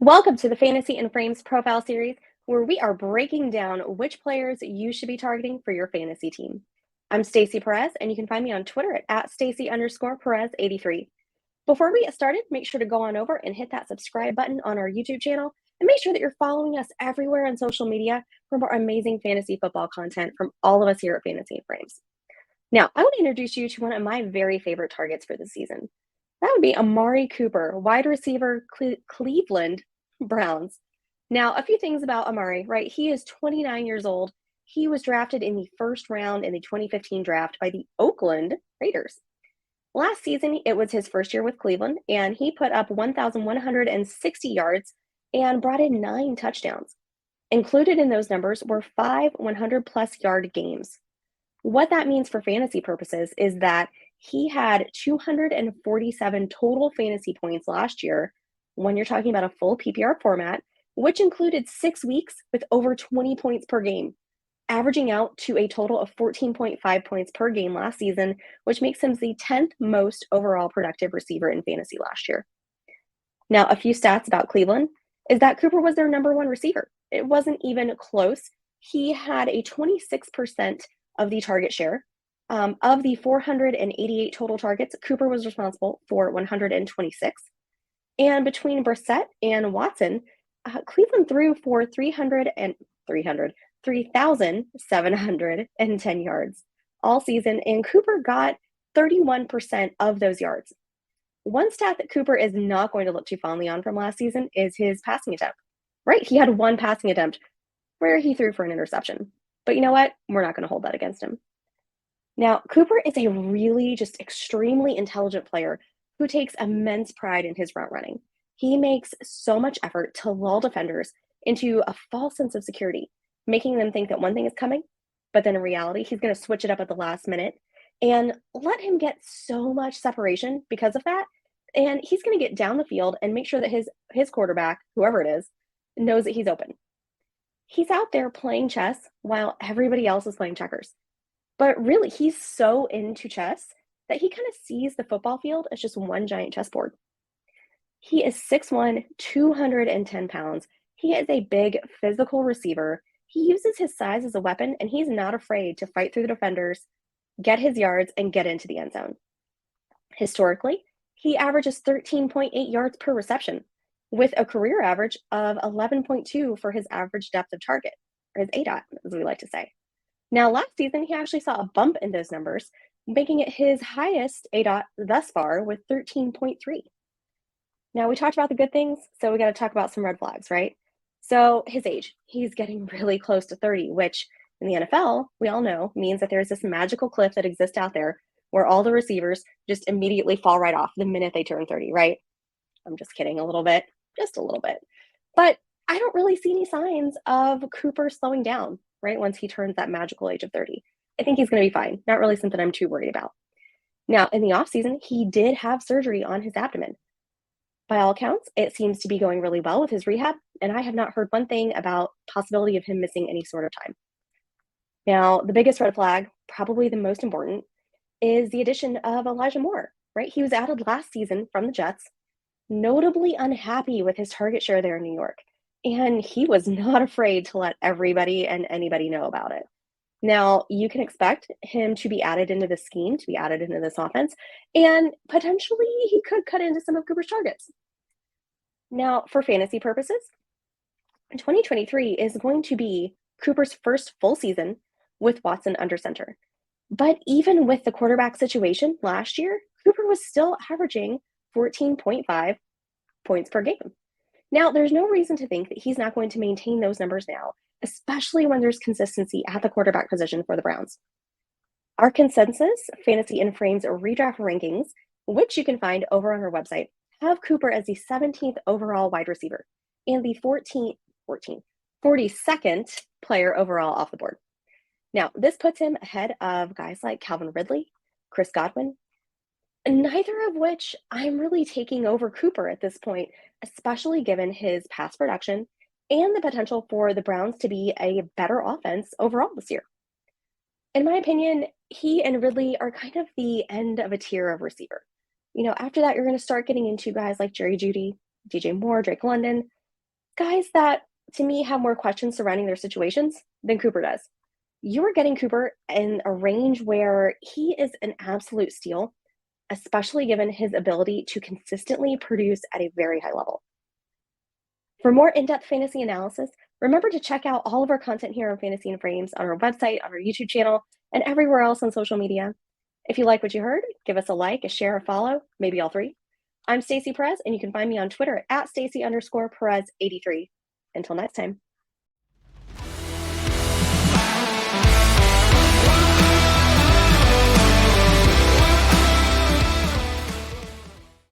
Welcome to the Fantasy and Frames Profile Series, where we are breaking down which players you should be targeting for your fantasy team. I'm Stacy Perez, and you can find me on Twitter at Stacy_Perez83. Before we get started, make sure to go on over and hit that subscribe button on our YouTube channel, and make sure that you're following us everywhere on social media for more amazing fantasy football content from all of us here at Fantasy and Frames. Now, I want to introduce you to one of my very favorite targets for this season. That would be Amari Cooper, wide receiver, Cleveland Browns. Now, a few things about Amari, right? He is 29 years old. He was drafted in the first round in the 2015 draft by the Oakland Raiders. Last season, it was his first year with Cleveland, and he put up 1,160 yards and brought in 9 touchdowns. Included in those numbers were 5 100-plus yard games. What that means for fantasy purposes is that he had 247 total fantasy points last year when you're talking about a full PPR format, which included 6 weeks with over 20 points per game, averaging out to a total of 14.5 points per game last season, which makes him the 10th most overall productive receiver in fantasy last year. Now, a few stats about Cleveland is that Cooper was their number 1 receiver. It wasn't even close. He had a 26% of the target share. Of the 488 total targets, Cooper was responsible for 126. And between Brissett and Watson, Cleveland threw for 3,710 yards all season, and Cooper got 31% of those yards. One stat that Cooper is not going to look too fondly on from last season is his passing attempt, right? He had 1 passing attempt where he threw for an interception. But you know what? We're not going to hold that against him. Now, Cooper is a really just extremely intelligent player who takes immense pride in his route running. He makes so much effort to lull defenders into a false sense of security, making them think that one thing is coming, but then in reality, he's going to switch it up at the last minute and let him get so much separation because of that. And he's going to get down the field and make sure that his quarterback, whoever it is, knows that he's open. He's out there playing chess while everybody else is playing checkers. But really, he's so into chess that he kind of sees the football field as just one giant chessboard. He is 6'1", 210 pounds. He is a big physical receiver. He uses his size as a weapon, and he's not afraid to fight through the defenders, get his yards, and get into the end zone. Historically, he averages 13.8 yards per reception, with a career average of 11.2 for his average depth of target, or his ADOT, as we like to say. Now, last season, he actually saw a bump in those numbers, making it his highest ADOT thus far with 13.3. Now, we talked about the good things, so we got to talk about some red flags, right? So his age, he's getting really close to 30, which in the NFL, we all know, means that there's this magical cliff that exists out there where all the receivers just immediately fall right off the minute they turn 30, right? I'm just kidding a little bit. Just a little bit. But I don't really see any signs of Cooper slowing down, right, once he turns that magical age of 30. I think he's going to be fine. Not really something I'm too worried about. Now, in the offseason, he did have surgery on his abdomen. By all accounts, it seems to be going really well with his rehab, and I have not heard one thing about possibility of him missing any sort of time. Now, the biggest red flag, probably the most important, is the addition of Elijah Moore, right? He was added last season from the Jets, notably unhappy with his target share there in New York. And he was not afraid to let everybody and anybody know about it. Now, you can expect him to be added into the scheme, to be added into this offense, and potentially he could cut into some of Cooper's targets. Now, for fantasy purposes, 2023 is going to be Cooper's first full season with Watson under center. But even with the quarterback situation last year, Cooper was still averaging 14.5 points per game. Now, there's no reason to think that he's not going to maintain those numbers now, especially when there's consistency at the quarterback position for the Browns. Our consensus Fantasy and Frames redraft rankings, which you can find over on our website, have Cooper as the 17th overall wide receiver and the 42nd player overall off the board. Now, this puts him ahead of guys like Calvin Ridley, Chris Godwin, neither of which I'm really taking over Cooper at this point, especially given his pass production and the potential for the Browns to be a better offense overall this year. In my opinion, he and Ridley are kind of the end of a tier of receiver. After that, you're going to start getting into guys like Jerry Jeudy, DJ Moore, Drake London. Guys that, to me, have more questions surrounding their situations than Cooper does. You are getting Cooper in a range where he is an absolute steal, especially given his ability to consistently produce at a very high level. For more in-depth fantasy analysis, remember to check out all of our content here on Fantasy and Frames on our website, on our YouTube channel, and everywhere else on social media. If you like what you heard, give us a like, a share, a follow, maybe all three. I'm Stacey Perez, and you can find me on Twitter at Stacey_Perez83. Until next time.